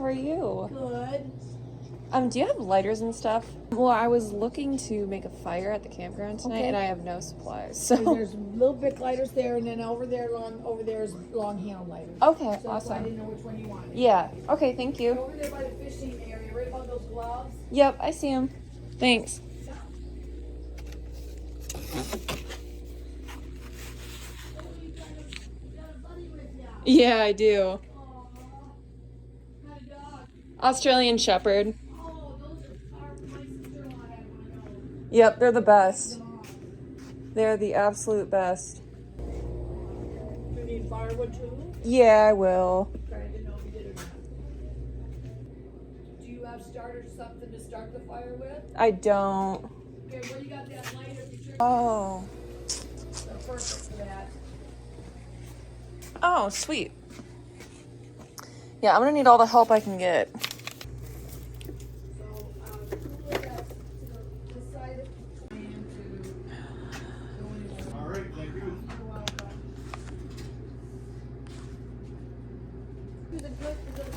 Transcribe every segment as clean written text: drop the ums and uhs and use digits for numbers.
are you? Good. Do you have lighters and stuff? Well, I was looking to make a fire at the campground tonight, and I have no supplies. So there's little big lighters there, and then over there is long handle lighters. Okay, so awesome. I didn't know which one you wanted. Yeah. Okay, thank you. Over there by the fishing area, right above those gloves. Yep, I see him. Thanks. Yeah, I do. Australian Shepherd. Yep, they're the best. They're the absolute best. You need firewood too? Yeah, I will. I didn't know if you did or not. Do you have starters, something to start the fire with? I don't. Okay, well you got that lighter. Oh. They're perfect for that. Oh, sweet. Yeah, I'm gonna need all the help I can get. All right, thank you. Is it a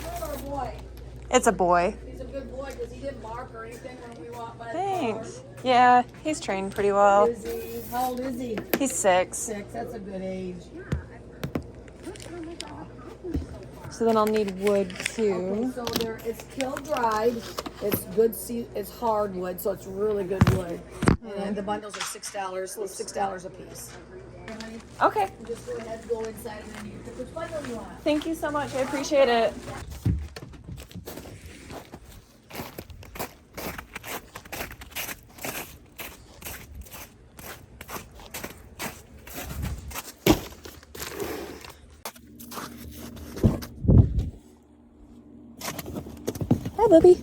girl or a boy? It's a boy. He's a good boy because he didn't bark or anything when we walked by the Thanks. car. Yeah, he's trained pretty well. Is he? How old is he? He's 6. 6. That's a good age. So then I'll need wood Okay, too. so it's kiln dried. It's good. It's hardwood, so it's really good wood. And the bundles are $6. So it's $6 a piece. Okay. Just go ahead, go inside, and then you pick which bundle you want. Thank you so much. I appreciate it. Hi, Bubby.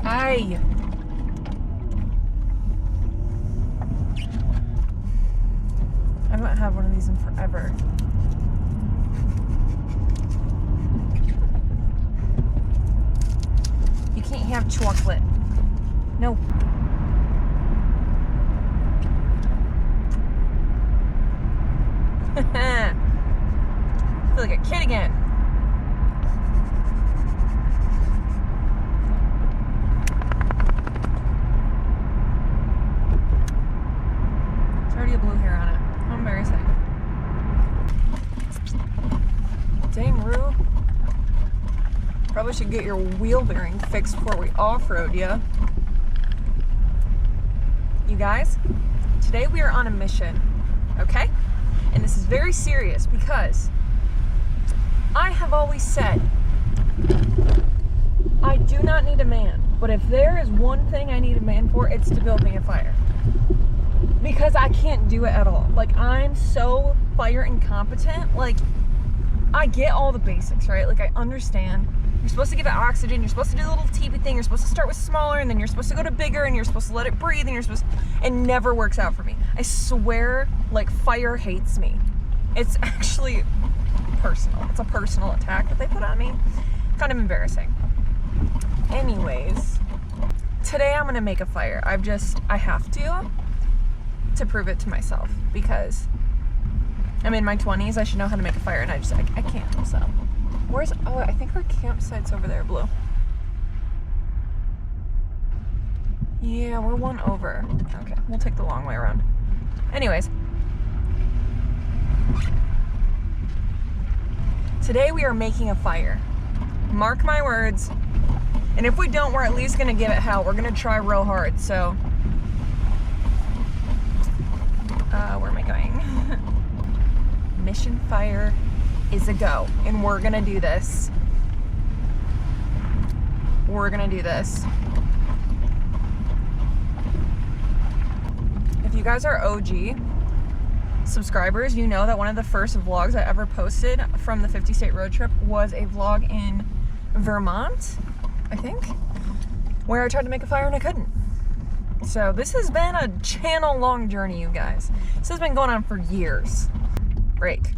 Hi. I haven't had one of these in forever. You can't have chocolate. No. I feel like a kid again. There's already a blue hair on it. How embarrassing. Dang, Rue. Probably should get your wheel bearing fixed before we off-road ya. You guys, today we are on a mission, okay? And this is very serious because I have always said I do not need a man, but if there is one thing I need a man for, it's to build me a fire. Because I can't do it at all. Like, I'm so fire incompetent. Like, I get all the basics, right? Like, I understand. You're supposed to give it oxygen. You're supposed to do the little teepee thing. You're supposed to start with smaller, and then you're supposed to go to bigger, and you're supposed to let it breathe, and you're supposed to... It never works out for me. I swear, like, fire hates me. It's actually personal. It's a personal attack that they put on me. Kind of embarrassing. Anyways, today I'm gonna make a fire. I have to prove it to myself, because I'm in my 20s. I should know how to make a fire, and I can't, so. Oh, I think our campsite's over there, Blue. Yeah, we're one over. Okay, we'll take the long way around. Anyways. Today we are making a fire. Mark my words. And if we don't, we're at least gonna give it hell. We're gonna try real hard, so. Where am I going? Mission fire is a go, and we're gonna do this. We're gonna do this. If you guys are OG subscribers, you know that one of the first vlogs I ever posted from the 50 state road trip was a vlog in Vermont, I think, where I tried to make a fire and I couldn't. So this has been a channel long journey, you guys. This has been going on for years. Break.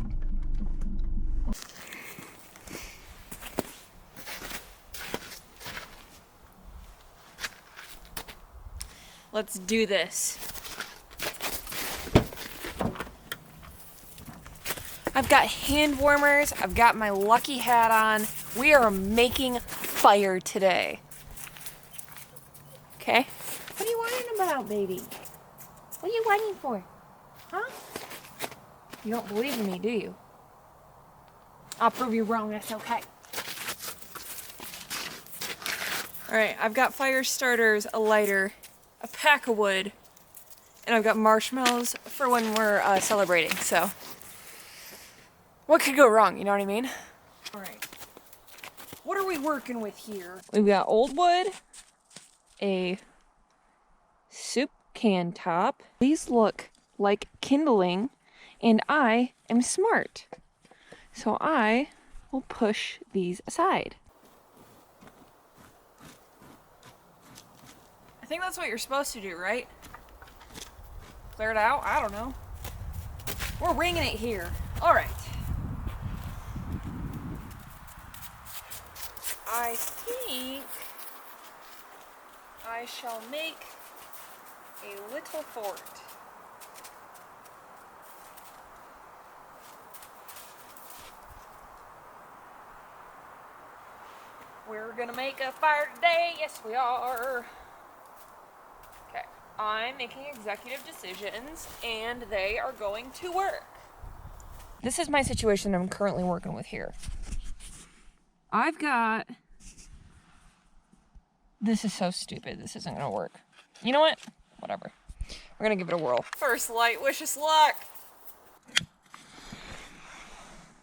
Let's do this. I've got hand warmers. I've got my lucky hat on. We are making fire today. Okay? What are you whining about, baby? What are you whining for? Huh? You don't believe in me, do you? I'll prove you wrong. That's okay. Alright, I've got fire starters, a lighter, a pack of wood, and I've got marshmallows for when we're celebrating, so... What could go wrong, you know what I mean? Alright. What are we working with here? We've got old wood, a soup can top. These look like kindling, and I am smart. So I will push these aside. I think that's what you're supposed to do, right? Clear it out? I don't know. We're ringing it here. Alright. I think I shall make a little fort. We're gonna make a fire today, yes we are. Okay, I'm making executive decisions and they are going to work. This is my situation I'm currently working with here. I've got... This is so stupid. This isn't gonna work. You know what? Whatever. We're gonna give it a whirl. First light, wish us luck!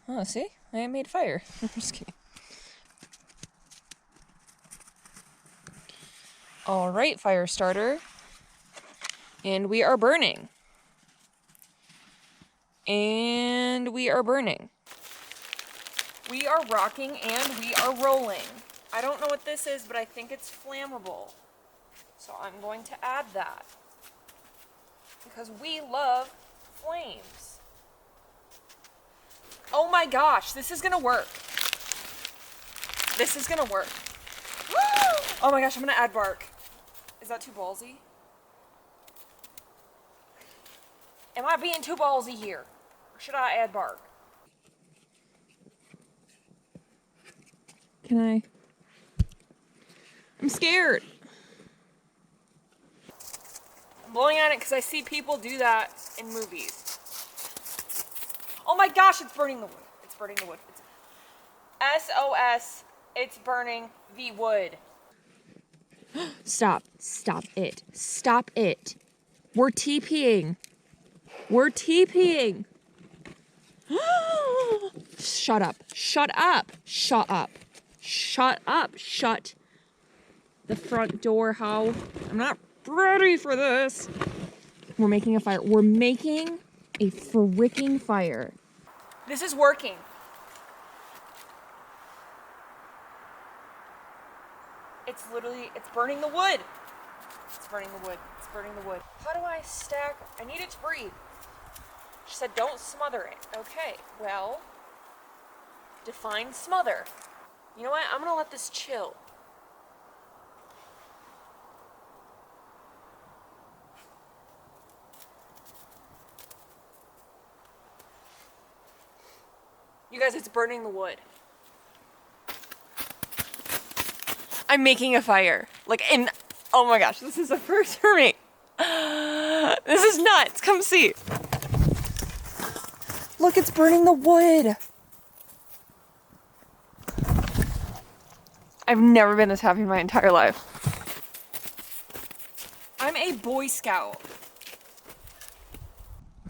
Oh, see? I made fire. I'm just kidding. Alright, fire starter. And we are burning. And we are burning. We are rocking and we are rolling. I don't know what this is, but I think it's flammable. So I'm going to add that. Because we love flames. Oh my gosh, this is gonna work. This is gonna work. Oh my gosh, I'm gonna add bark. Is that too ballsy? Am I being too ballsy here? Or should I add bark? Can I? I'm scared. I'm blowing on it because I see people do that in movies. Oh my gosh, it's burning the wood. It's burning the wood. It's SOS. It's burning the wood. Stop. Stop it. Stop it. We're TPing. We're TPing. Shut up. Shut up. Shut up. Shut up. Shut the front door. How? I'm not ready for this. We're making a fire. We're making a freaking fire. This is working. It's literally, it's burning the wood. It's burning the wood. It's burning the wood. How do I stack? I need it to breathe. She said, don't smother it. Okay, well, define smother. You know what? I'm gonna let this chill. You guys, it's burning the wood. I'm making a fire. Like, and oh my gosh, this is a first for me. This is nuts. Come see. Look, it's burning the wood. I've never been this happy in my entire life. I'm a Boy Scout.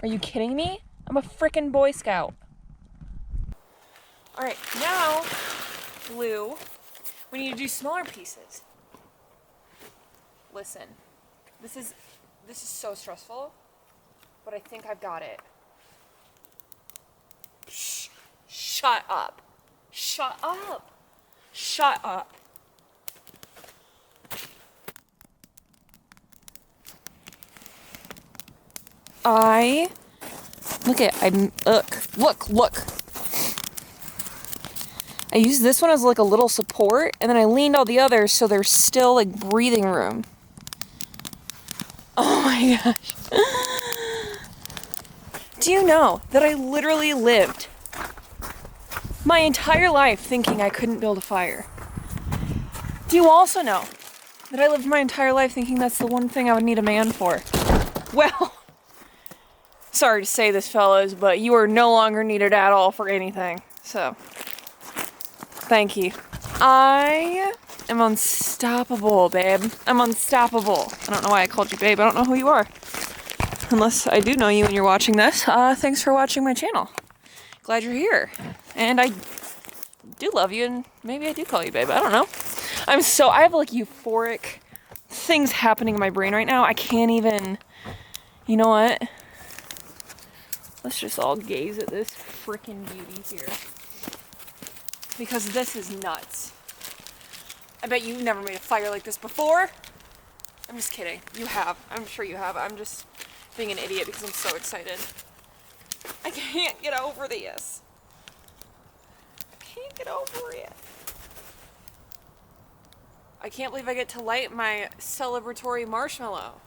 Are you kidding me? I'm a frickin' Boy Scout. All right, now, glue. We need to do smaller pieces. Listen, this is so stressful, but I think I've got it. Shh, shut up. Shut up. Shut up. Look. I used this one as like a little support, and then I leaned all the others so there's still like breathing room. Oh my gosh. Do you know that I literally lived my entire life thinking I couldn't build a fire? Do you also know that I lived my entire life thinking that's the one thing I would need a man for? Well, sorry to say this, fellas, but you are no longer needed at all for anything. So, thank you. I am unstoppable, babe. I'm unstoppable. I don't know why I called you babe. I don't know who you are. Unless I do know you and you're watching this. Thanks for watching my channel. Glad you're here. And I do love you, and maybe I do call you babe. I don't know. I have like euphoric things happening in my brain right now. I can't even, you know what? Let's just all gaze at this freaking beauty here. Because this is nuts. I bet you've never made a fire like this before. I'm just kidding. You have. I'm sure you have. I'm just being an idiot because I'm so excited. I can't get over this. I can't get over it. I can't believe I get to light my celebratory marshmallow.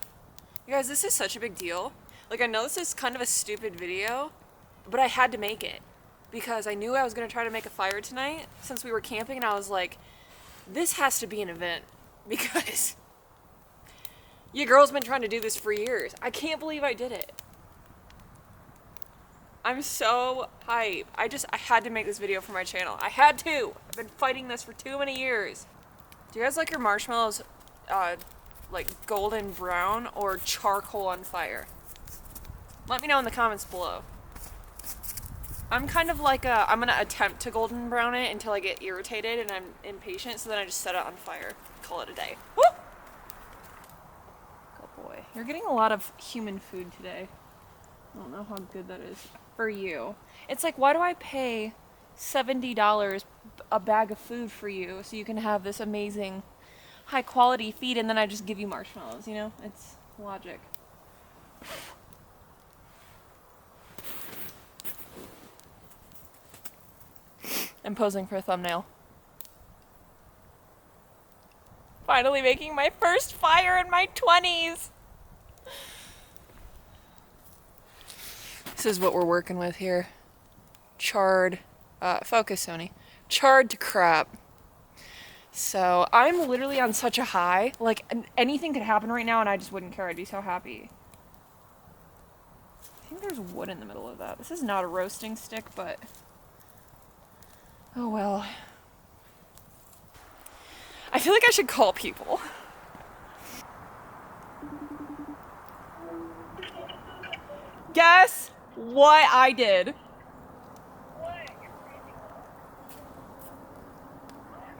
You guys, this is such a big deal. Like, I know this is kind of a stupid video, but I had to make it because I knew I was going to try to make a fire tonight since we were camping, and I was like, this has to be an event because your girl's been trying to do this for years. I can't believe I did it. I'm so hype. I had to make this video for my channel. I had to. I've been fighting this for too many years. Do you guys like your marshmallows like golden brown or charcoal on fire? Let me know in the comments below. I'm kind of like I'm gonna attempt to golden brown it until I get irritated and I'm impatient, so then I just set it on fire. Call it a day. Woo! Good boy. You're getting a lot of human food today. I don't know how good that is for you. It's like, why do I pay $70 a bag of food for you so you can have this amazing high quality feed and then I just give you marshmallows, you know? It's logic. I'm posing for a thumbnail. Finally making my first fire in my 20s. This is what we're working with here. Charred, focus Sony. Charred to crap. So I'm literally on such a high. Like anything could happen right now and I just wouldn't care. I'd be so happy. I think there's wood in the middle of that. This is not a roasting stick, but oh well. I feel like I should call people. Guess what I did? What?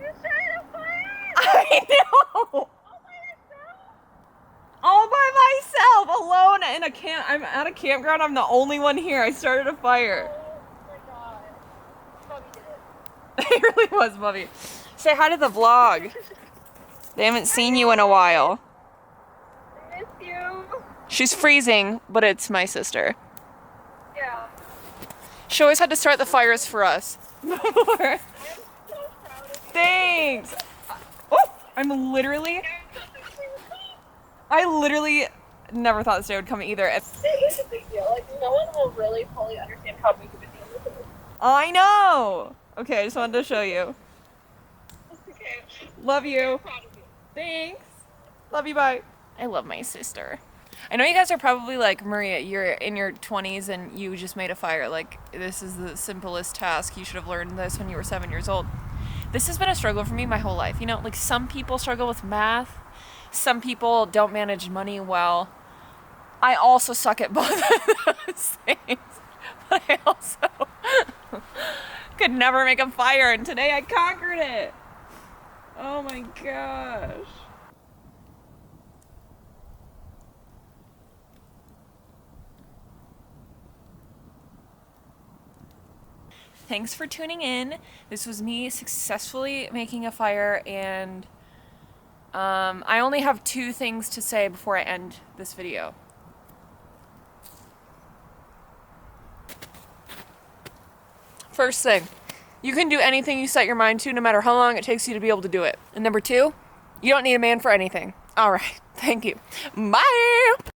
You're starting a fire? I know! All by myself, alone in a camp. I'm at a campground. I'm the only one here. I started a fire. Oh my god. Bubby did it. It really was, Bubby. Say hi to the vlog. They haven't seen you in a while. I miss you. She's freezing, but it's my sister. Yeah. She always had to start the fires for us. I'm so proud of you. Thanks. Oh, I literally never thought this day would come either. It is a big deal. Like, no one will really fully understand how big of a deal this is. I know. Okay, I just wanted to show you. Okay. Love you. I'm proud of you. Thanks. Love you, bye. I love my sister. I know you guys are probably like, Maria, you're in your 20s and you just made a fire. Like, this is the simplest task. You should have learned this when you were 7 years old. This has been a struggle for me my whole life. You know, like some people struggle with math. Some people don't manage money well. I also suck at both of those things. But I also could never make a fire, and today I conquered it. Oh my gosh. Thanks for tuning in. This was me successfully making a fire, and I only have 2 things to say before I end this video. First thing, you can do anything you set your mind to, no matter how long it takes you to be able to do it. And number 2, you don't need a man for anything. All right. Thank you. Bye.